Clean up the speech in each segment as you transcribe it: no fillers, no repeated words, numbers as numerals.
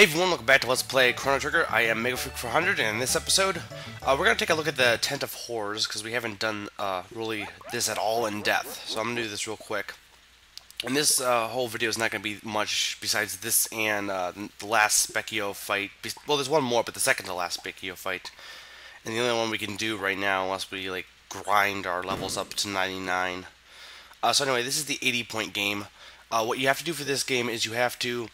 Hey everyone, welcome back to Let's Play Chrono Trigger. I am MegaFreak400, and in this episode, we're going to take a look at the Tent of Horrors, because we haven't done really this at all in depth. So I'm going to do this real quick. And this whole video is not going to be much besides this and the last Spekio fight. Well, there's one more, but the second to last Spekio fight. And the only one we can do right now, unless we like grind our levels up to 99. So anyway, this is the 80-point game. What you have to do for this game is the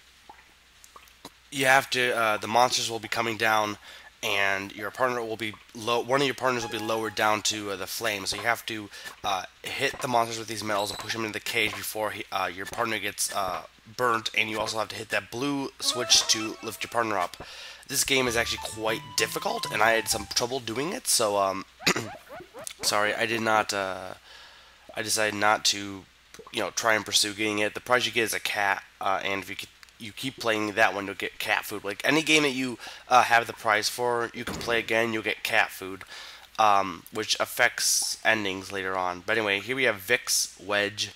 monsters will be coming down, and your partner will be one of your partners will be lowered down to the flames. So you have to hit the monsters with these medals and push them into the cage before your partner gets burnt, and you also have to hit that blue switch to lift your partner up. This game is actually quite difficult, and I had some trouble doing it, so sorry, I did not. I decided not to, try and pursue getting it. The prize you get is a cat, and if you keep playing that one, you'll get cat food. Like any game that you have the prize for, you can play again, you'll get cat food, which affects endings later on. But anyway, here we have Vix, Wedge,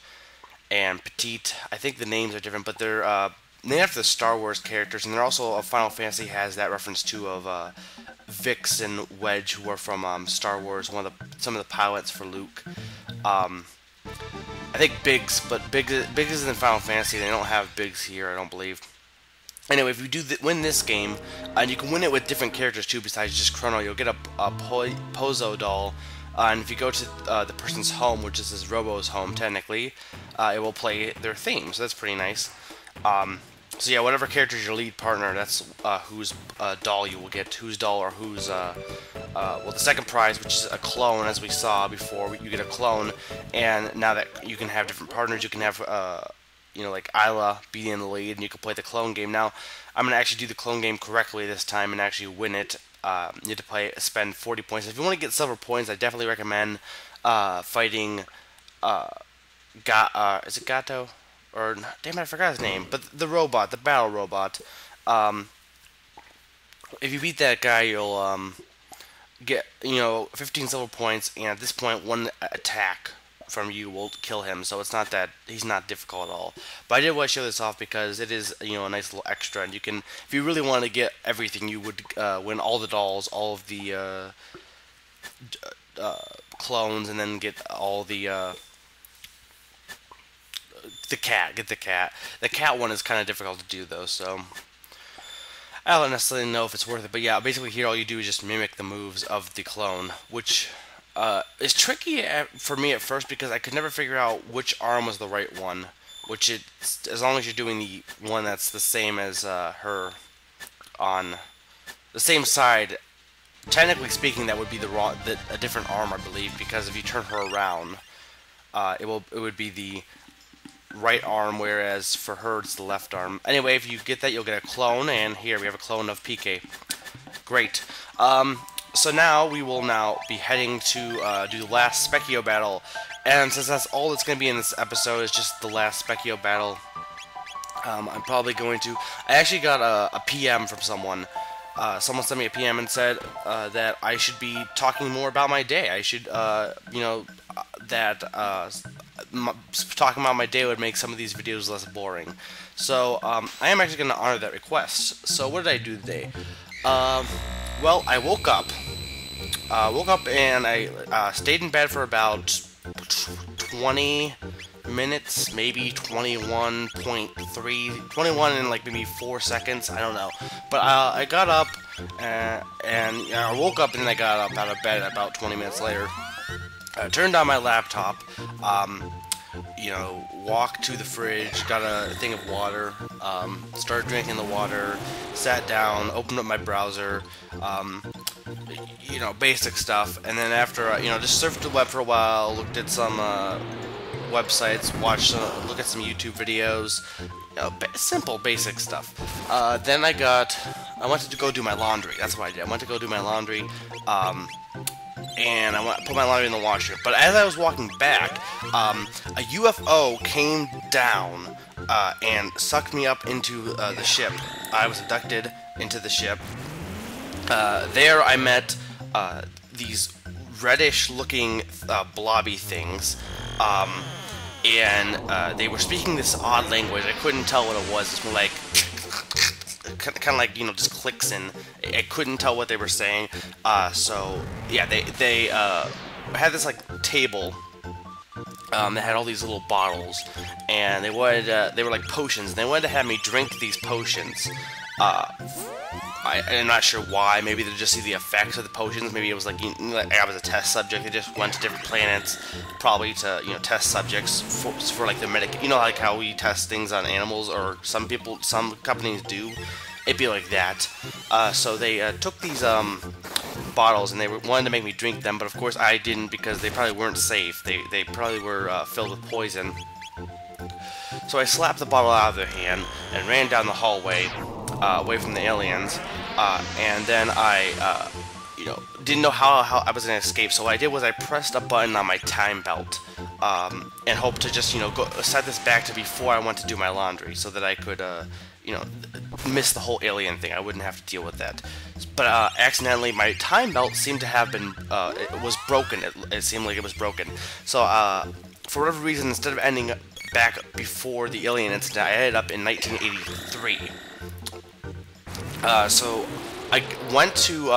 and Petite. I think the names are different, but they're named after the Star Wars characters, and they're also Final Fantasy has that reference too of Vix and Wedge, who are from Star Wars, some of the pilots for Luke. I think Biggs, but Biggs is in Final Fantasy. They don't have Biggs here, I don't believe. Anyway, if you do win this game, and you can win it with different characters too besides just Chrono, you'll get a Pozo doll, and if you go to the person's home, which is this Robo's home technically, it will play their theme, so that's pretty nice. So yeah, whatever character is your lead partner, that's whose doll you will get, whose doll or whose, well, the second prize, which is a clone, as we saw before, you get a clone, and now that you can have different partners, you can have, like Isla be in the lead, and you can play the clone game. Now, I'm going to actually do the clone game correctly this time and actually win it. You have to spend 40 points. If you want to get silver points, I definitely recommend fighting, is it Gato? Or, damn it, I forgot his name. But the robot, the battle robot. If you beat that guy, you'll get, 15 silver points, and at this point, one attack from you will kill him. So it's not that he's not difficult at all. But I did want to show this off because it is, a nice little extra. And you can, if you really want to get everything, you would win all the dolls, all of the clones, and then get all the cat. Get the cat. The cat one is kind of difficult to do though, so I don't necessarily know if it's worth it. But yeah, basically here all you do is just mimic the moves of the clone, which is tricky for me at first because I could never figure out which arm was the right one. As long as you're doing the one that's the same as her on the same side, technically speaking, that would be a different arm, I believe, because if you turn her around, it would be the right arm, whereas for her it's the left arm. Anyway, if you get that, you'll get a clone, and here we have a clone of PK. Great. So now we will be heading to do the last Spekio battle, and since that's all that's going to be in this episode is just the last Spekio battle, I'm probably going to... I actually got a PM from someone. Someone sent me a PM and said that I should be talking more about my day. I should, talking about my day would make some of these videos less boring. So, I am actually going to honor that request. So, what did I do today? Well, I woke up. And I stayed in bed for about 20 minutes, maybe 21.3, 21 in like maybe 4 seconds, I don't know. But I got up, and I woke up, and then I got up out of bed about 20 minutes later. I turned on my laptop, walked to the fridge, got a thing of water, started drinking the water, sat down, opened up my browser, basic stuff, and then after, just surfed the web for a while, looked at some websites, look at some YouTube videos, simple, basic stuff. Then I wanted to go do my laundry. That's what I did. I went to go do my laundry, and I put my laundry in the washer. But as I was walking back, a UFO came down and sucked me up into the ship. I was abducted into the ship. There I met these reddish-looking blobby things. And they were speaking this odd language. I couldn't tell what it was. It's more like kind of like, you know, just clicks, and I couldn't tell what they were saying. So yeah, they had this like table. They had all these little bottles, and they were like potions, and they wanted to have me drink these potions. I'm not sure why. Maybe they just see the effects of the potions. Maybe it was like, you know, like I was a test subject. They just went to different planets, probably to, you know, test subjects for like the medic. You know, like how we test things on animals, or some companies do. It'd be like that. So they took these bottles, and they wanted to make me drink them, but of course I didn't, because they probably weren't safe. They probably were filled with poison. So I slapped the bottle out of their hand and ran down the hallway away from the aliens, and then I you know, didn't know how I was going to escape. So what I did was I pressed a button on my time belt, and hoped to just, you know, set this back to before I went to do my laundry, so that I could you know, miss the whole alien thing. I wouldn't have to deal with that. But accidentally, my time belt seemed to have been, it was broken. It seemed like it was broken. So for whatever reason, instead of ending back before the alien incident, I ended up in 1983. So I went to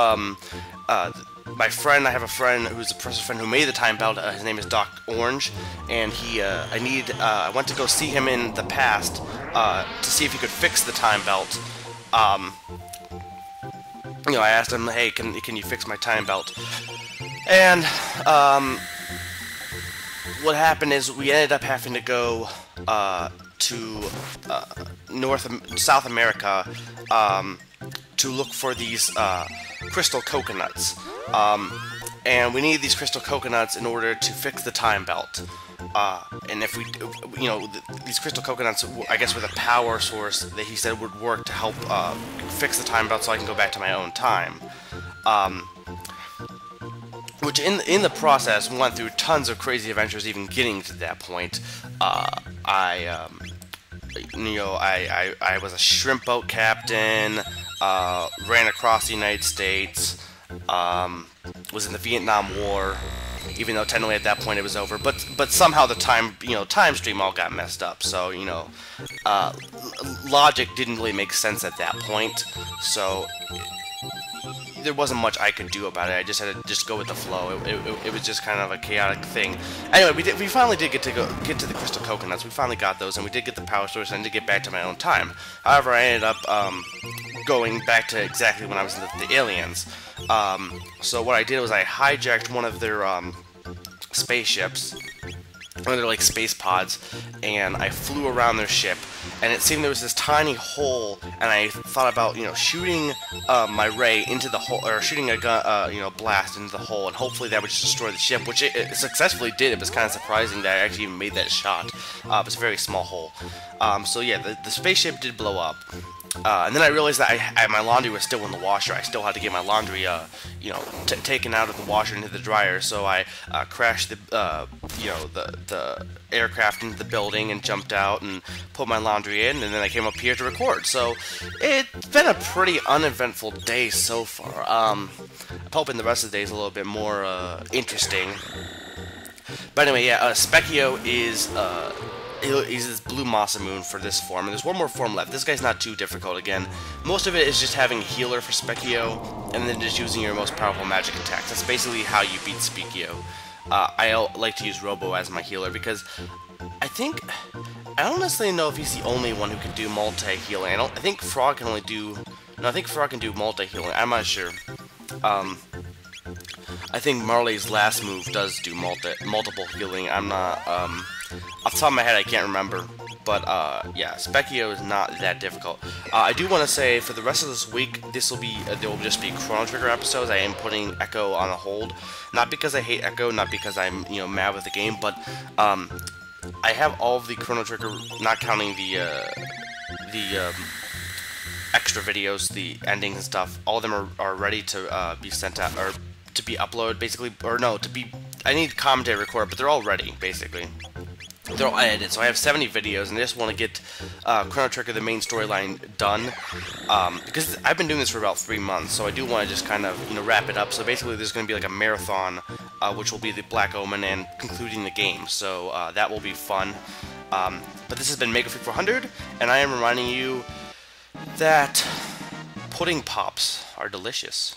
my friend. I have a friend who's a professor friend who made the time belt. His name is Doc Orange, and he I went to go see him in the past to see if he could fix the time belt. You know, I asked him, hey, can you fix my time belt? And what happened is we ended up having to go to South America to look for these crystal coconuts. And we needed these crystal coconuts in order to fix the time belt. And if we, you know, these crystal coconuts, I guess, were the power source that he said would work to help fix the time belt, so I can go back to my own time. Which in the process went through tons of crazy adventures, even getting to that point. I was a shrimp boat captain, ran across the United States, was in the Vietnam War, even though technically at that point it was over. But somehow the time stream all got messed up. So, you know, logic didn't really make sense at that point. So there wasn't much I could do about it. I just had to just go with the flow. It was just kind of a chaotic thing. Anyway, we finally did get to the crystal coconuts. We finally got those, and we did get the power source, and to get back to my own time. However, I ended up going back to exactly when I was in the aliens. So what I did was I hijacked one of their spaceships, one of their like space pods, and I flew around their ship. And it seemed there was this tiny hole, and I thought about, you know, shooting my ray into the hole, or shooting a gun, you know, blast into the hole, and hopefully that would just destroy the ship, which it successfully did. It was kind of surprising that I actually even made that shot. It was a very small hole. So yeah, the spaceship did blow up. And then I realized that my laundry was still in the washer. I still had to get my laundry, you know, taken out of the washer into the dryer. So I crashed you know, the aircraft into the building and jumped out and put my laundry in, and then I came up here to record. So it's been a pretty uneventful day so far. I'm hoping the rest of the day is a little bit more interesting. But anyway, yeah, Spekio is he's this blue Masamune for this form, and there's one more form left. This guy's not too difficult again. Most of it is just having healer for Spekio, and then just using your most powerful magic attacks. That's basically how you beat Spekio. I like to use Robo as my healer, because I don't necessarily know if he's the only one who can do multi-healing. I think Frog can only do... No, I think Frog can do multi-healing. I'm not sure. I think Marley's last move does do multiple healing. I'm not... off the top of my head, I can't remember. But, yeah, Spekio is not that difficult. I do want to say, for the rest of this week, there will just be Chrono Trigger episodes. I am putting Echo on a hold. Not because I hate Echo, not because I'm, you know, mad with the game, but, I have all of the Chrono Trigger, not counting the extra videos, the endings and stuff. All of them are ready to be sent out, or to be uploaded, basically, or no, I need commentary recorded, but they're all ready, basically. They're all edited, so I have 70 videos, and I just want to get Chrono Trigger, the main storyline, done, because I've been doing this for about 3 months, so I do want to just kind of, you know, wrap it up. So basically there's going to be like a marathon, which will be the Black Omen and concluding the game, so that will be fun. But this has been Mega Freak 400, and I am reminding you that pudding pops are delicious.